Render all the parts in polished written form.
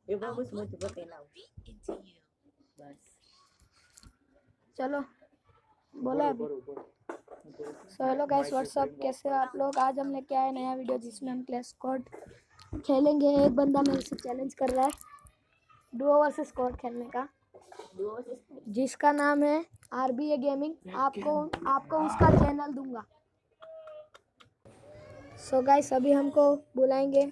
Ya bagus mau coba tenau. बस चलो बोला अभी। सो हेलो गाइस, व्हाट्सअप, कैसे हो आप लोग। आज हम लेके आए नया वीडियो जिसमें हम क्लैश स्क्वाड खेलेंगे। एक बंदा मेरे से चैलेंज कर रहा है डुओ वर्सेस स्क्वाड खेलने का, जिसका नाम है RBA गेमिंग। आपको उसका चैनल दूंगा। सो गाइस अभी हमको बुलाएंगे।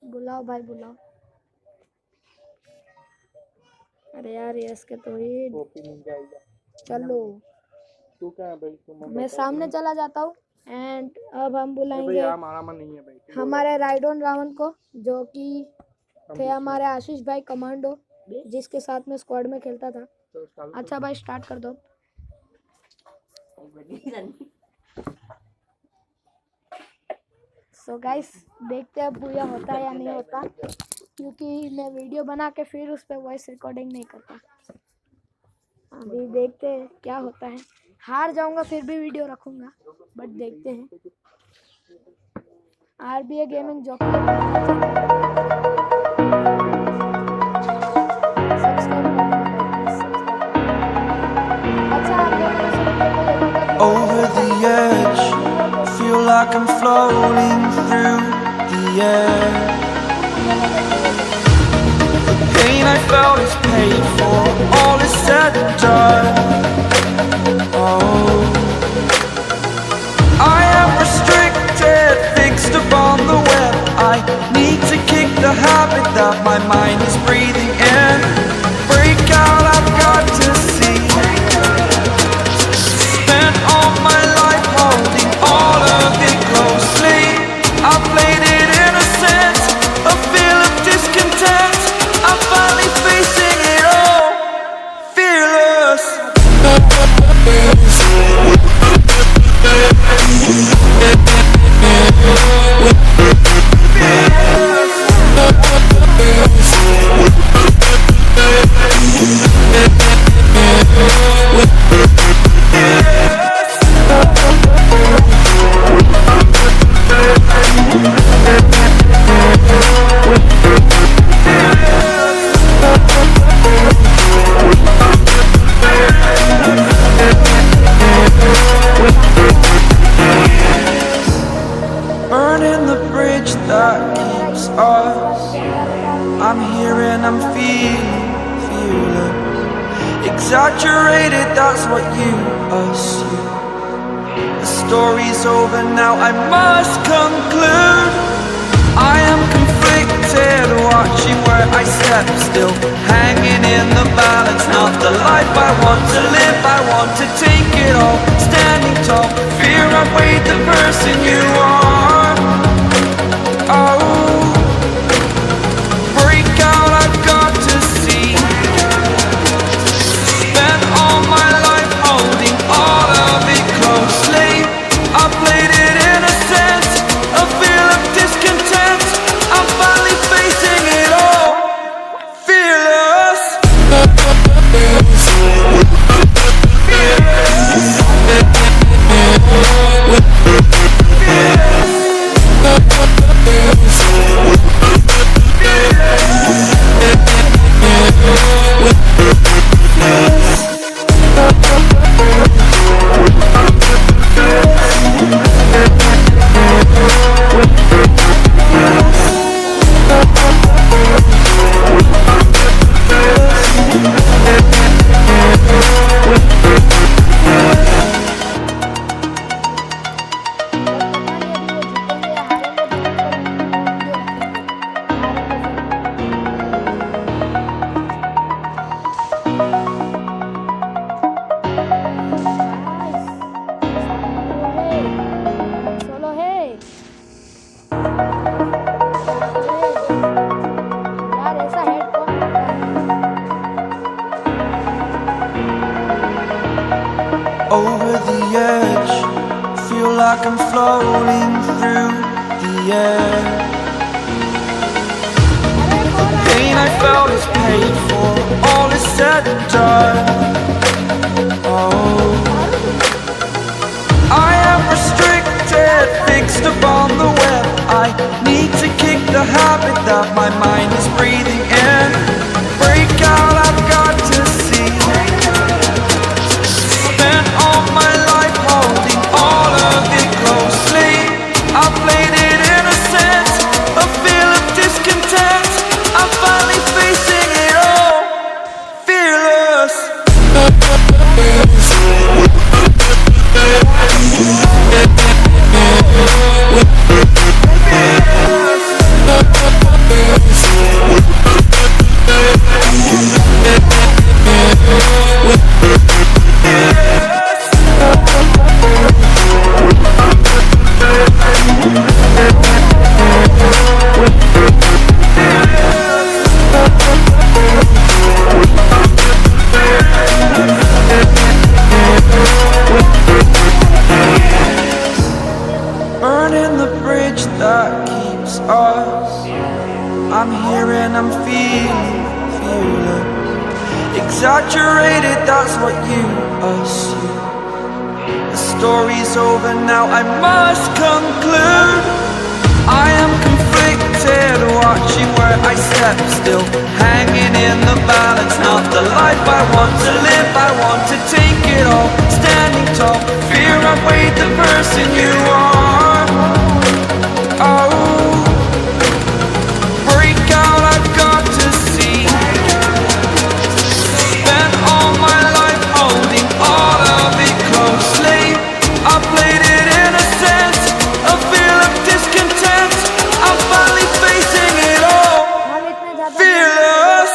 बुलाओ भाई बुलाओ। अरे यार यस के तो ही चलो, मैं सामने चला जाता हूँ। एंड अब हम बुलाएंगे हमारे राइडोन रावण को, जो कि थे हमारे आशीष भाई कमांडो, जिसके साथ में स्क्वाड में खेलता था। अच्छा भाई स्टार्ट कर दो। सो गाइस देखते हैं पूरा होता है या नहीं होता, क्योंकि मैं वीडियो बना के फिर उस पर वॉइस रिकॉर्डिंग नहीं करता। अभी देखते हैं क्या होता है। हार जाऊंगा फिर भी वीडियो रखूंगा, बट देखते हैं। RBA गेमिंग जो over the edge, feel like I'm floating through the air. The pain I felt is paid for, all is said and done. Oh, I am restricted, fixed upon the web. I need to kick the habit that my mind is breathing in. Break out, I've got to see. Spent all my life holding all of it closely. I played it innocent, a feel of discontent. I'm finally facing it all, fearless. Burning the bridge that keeps us. I'm here and I'm feeling fearless. Exaggerated, that's what you assume. The story's over now, I must conclude. I am conflicted, watching where I step still, hanging in the balance. Not the life I want to live, I want to take it all. Standing tall, fear I've weighed the person you are. Oh, break out, I've got to see. Spent all my life holding all of it closely. I played it innocent, a feel of discontent. I'm finally facing it all, fearless. Over the edge, feel like I'm floating through the air. The pain I felt is paid for, all is said and done. Oh, I am restricted, fixed upon the web. I need to kick the habit that my mind is breathing in. Break out, I've got to see. Spent all my life holding all of it closely. I played it innocent, a feel of discontent. I'm finally facing it all, fearless. Burning the bridge that keeps us. I'm here and I'm feeling exaggerated, that's what you assume. The story's over now, I must conclude. I am conflicted, watching where I step still, hanging in the balance. Not the life I want to live, I want to take it all. Standing tall, fear I've weighed the person you are. Oh, break out, I've got to see. Spent all my life holding all of it closely. I played it innocent, a feel of discontent. I'm finally facing it all, fearless.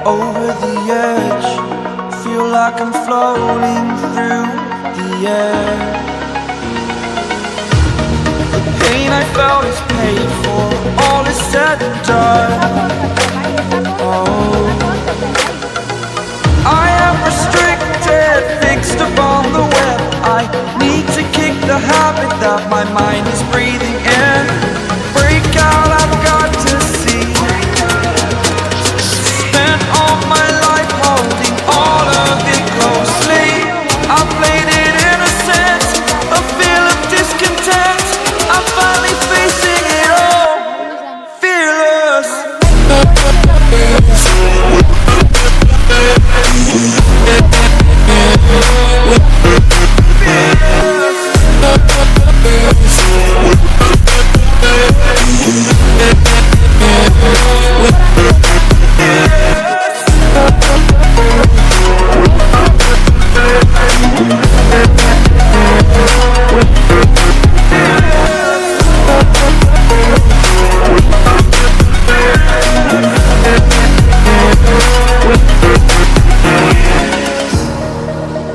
Over the edge, feel like I'm floating through the air. The pain I felt is paid for, all is said and done. Oh, I am restricted, fixed upon the web. I need to kick the habit that my mind is breathing in. Break out, I've got to see. Spent all my life holding all of it closely. I played it innocent, a feel of discontent. I'm finally facing it all, fearless.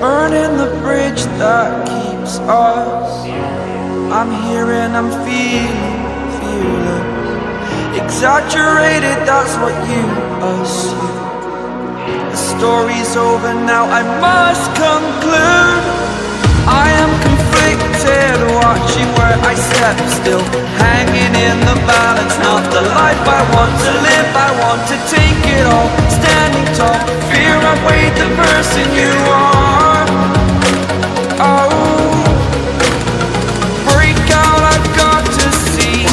Burning the bridge that keeps us. I'm here and I'm feeling exaggerated, that's what you assume. The story's over now, I must conclude. I am conflicted, watching where I step still, hanging in the balance. Not the life I want to live, I want to take it all. Standing tall, fear I've weighed the person you are. Oh, break out, I've got to see.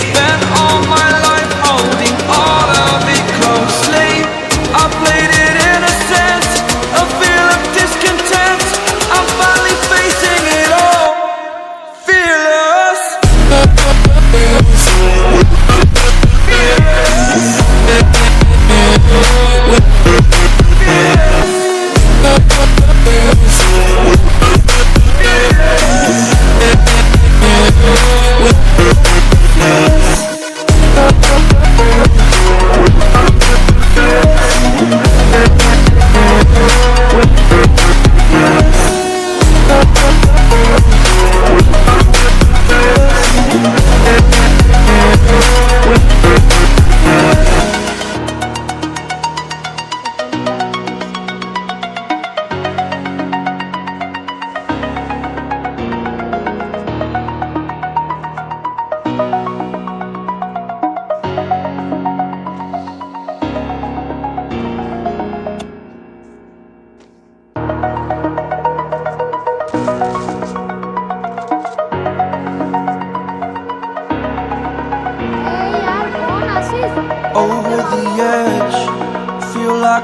Spent all my life holding all of it closely. I played it innocent, a feel of discontent. I'm finally facing it all,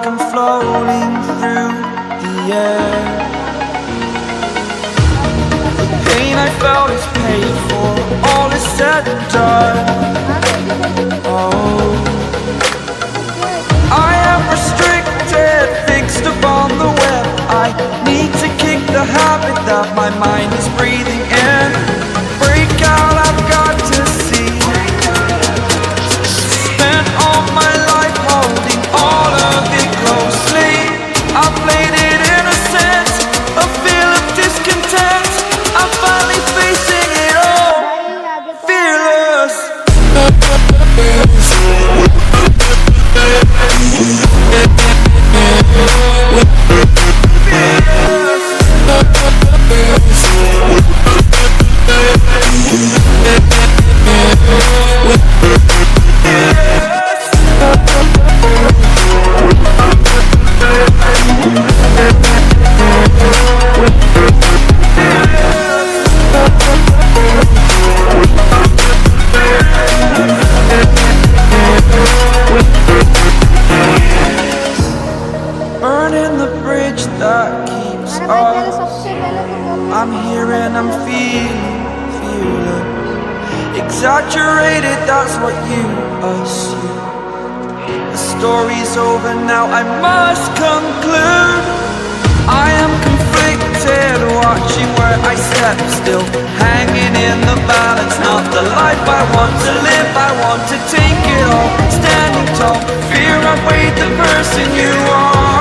like I'm floating through the air. The pain I felt is paid for, all is said and done. Oh, I am restricted, fixed upon the web. I need to kick the habit that my mind is breathing in. Break out, I've got to see. Spent all my life holding all of it closely. I played it innocent, a feel of discontent. I'm finally facing it all, fearless. Burning the bridge that keeps अरे भाई पहले us. सबसे पहले तो I'm here and I'm feeling fearless. Exaggerated, that's what you assume. The story's over now, I must conclude. I am conflicted, watching where I step still, hanging in the balance. Not the life I want to live, I want to take it all. Standing tall, fear outweighed the person you are.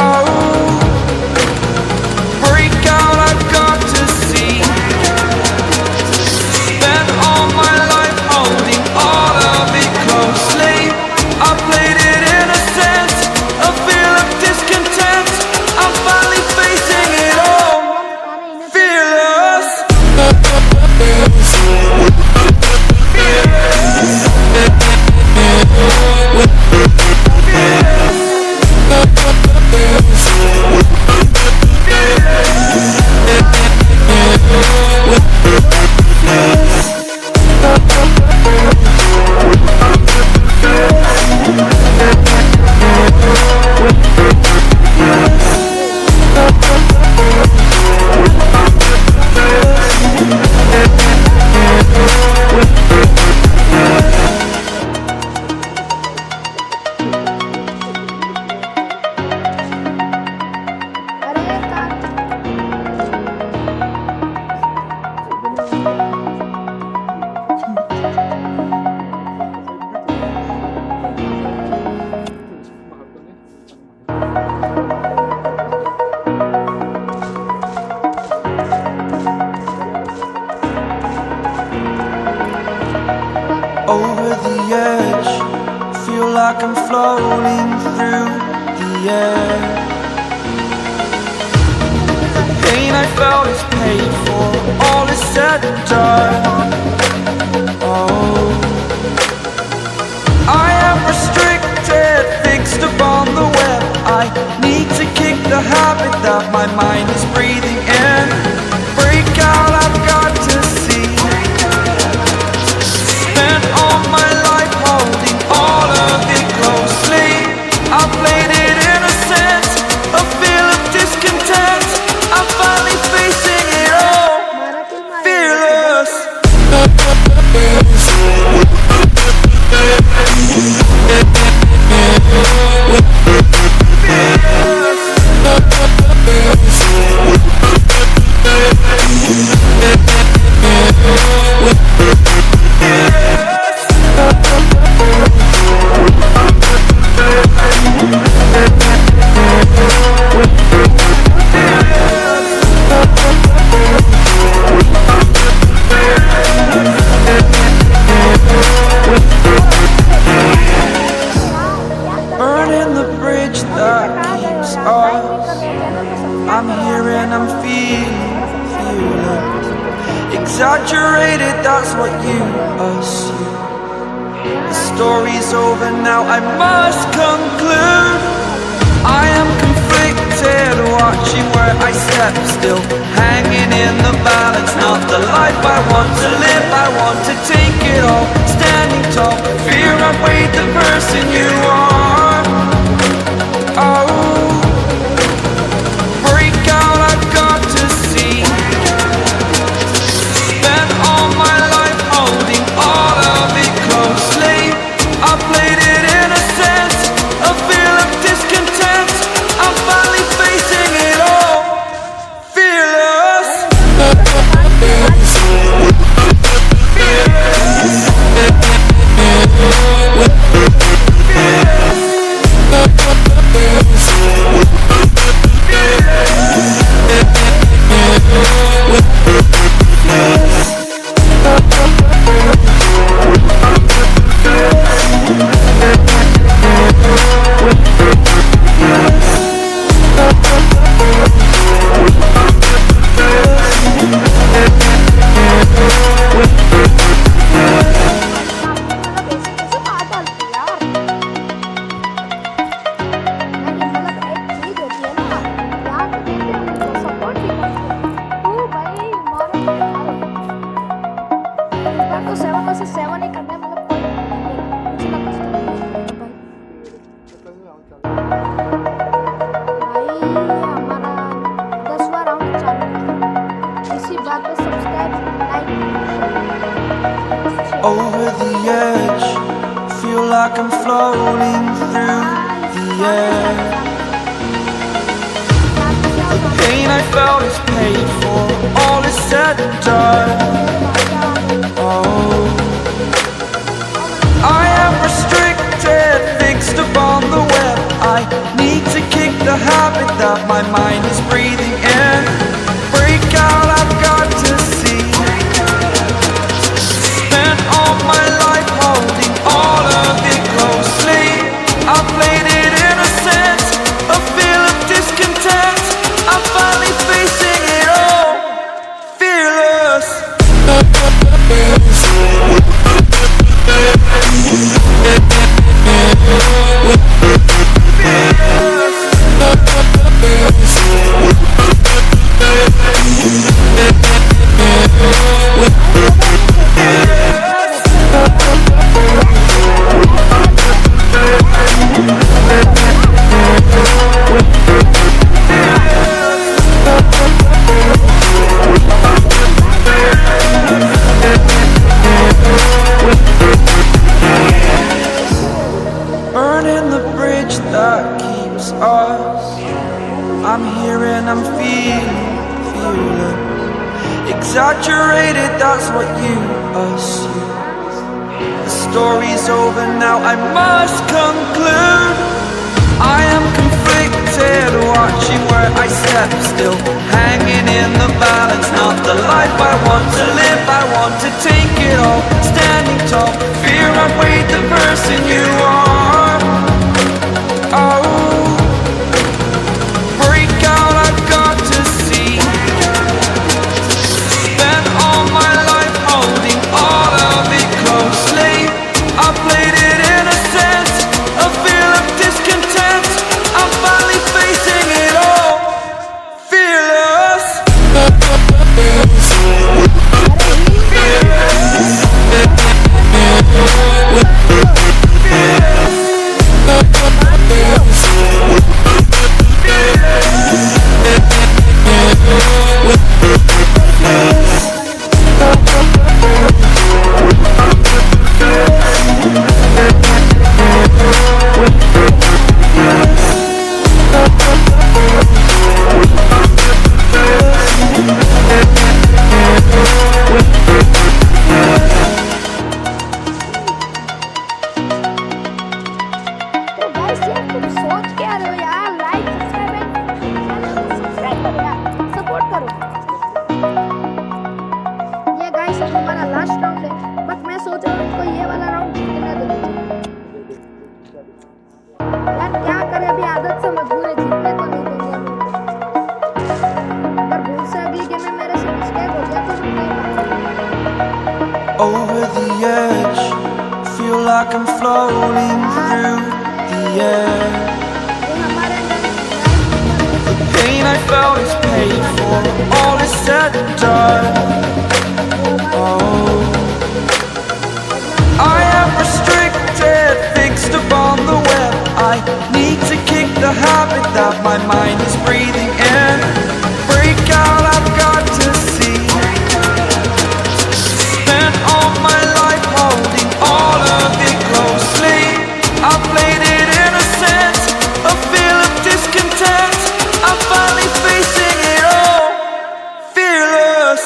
Oh, break out, I've got to see. Spent all my life holding all of it closely. I played it innocent, a feel of discontent. I'm finally facing it all, fearless. Over the edge, feel like I'm floating through the air. The pain I felt is paid for, all is said and done. Oh, I am restricted, fixed upon the web. I need to kick the habit that my mind is breathing in. Break out, I've got to see. Spent all my life holding all of it closely. I played it innocent, a feel of discontent. I'm finally facing it all, fearless. Burning the bridge that keeps us. I'm here and I'm feeling fearless. Exaggerated, that's what you assume. The story's over now, I must conclude. I am conflicted, watching where I step still, hanging in the balance. Not the life I want to live, I want to take it all. Standing tall, fear outweighed the person you are. like I'm floating through the air. The pain I felt is paid for, all is said and done. Oh, I am restricted, fixed upon the web. I need to kick the habit that my mind is breathing in. Break out, I've got to see. Spent all my life holding all of it closely. I played it innocent, a feel of discontent. I'm finally facing it all, fearless. Burning the bridge that keeps us. I'm here and I'm feeling exaggerated, that's what you assume. The story's over now, I must conclude. I am conflicted, watching where I step still, hanging in the balance. Not the life I want to live, I want to take it all. Standing tall, fear I've weighed the person you are. Oh, break out, I've got to see. Spent all my life holding all of it closely. I played it innocent, a feel of discontent. I'm finally facing it all, fearless. तो guys यार तुम सोच क्या रहे हो यार, like subscribe करो यार, सपोर्ट करो। ये गाइस अब हमारा लास्ट राउंड है, बट मैं सोच रहा हूँ इनको ये वाला राउंड जीतने दो। यार क्या करें, अभी आदत से मजबूर है, जीतने तो नहीं देंगे हम इनको। अगर भूल से अगली गेम में मेरे से मिस्टेक हो गया तो मैं नहीं मानूंगा। Over the edge, feel like I'm floating through the air. ये हमारे अंदर The pain I felt is paid for, all is said and done. Oh, I am restricted, fixed upon the web. I need to kick the habit that my mind is breathing in. Break out, I've got to see. Spent all my life holding all of it closely. I played it innocent, a feel of discontent. I'm finally facing it all, fearless.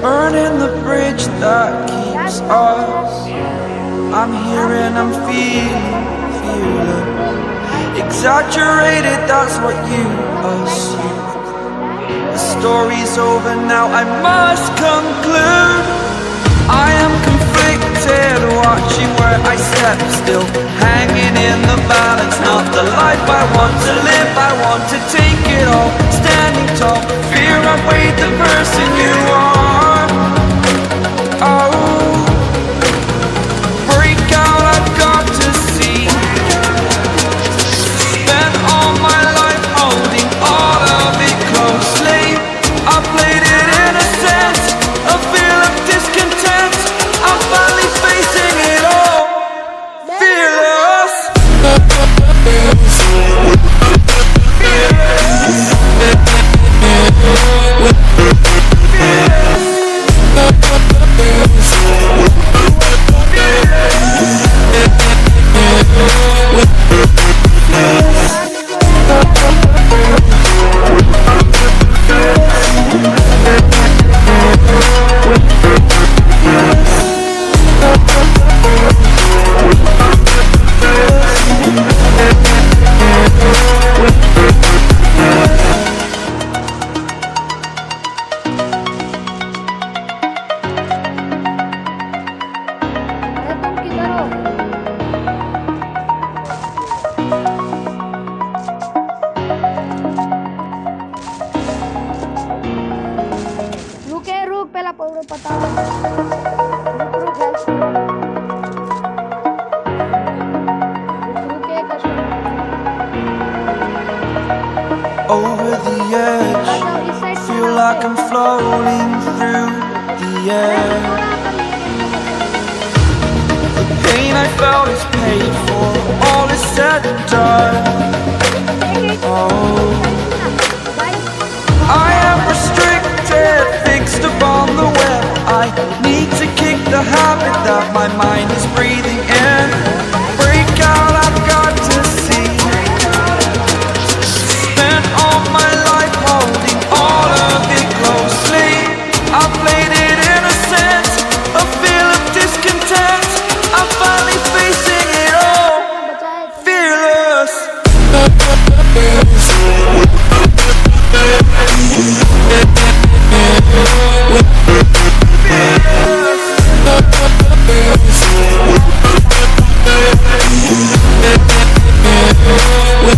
Burning the bridge that keeps us. I'm here and I'm feeling exaggerated, that's what you assume. The story's over now, I must conclude. I am conflicted, watching where I step still, hanging in the balance. Not the life I want to live, I want to take it all. Standing tall, fear I've weighed the person you are. edge. जाओ इस side से Feel like I'm floating through the air. The pain I felt is paid for, all is said and done. Oh, I am restricted, fixed upon the web. I need to kick the habit that my mind is breathing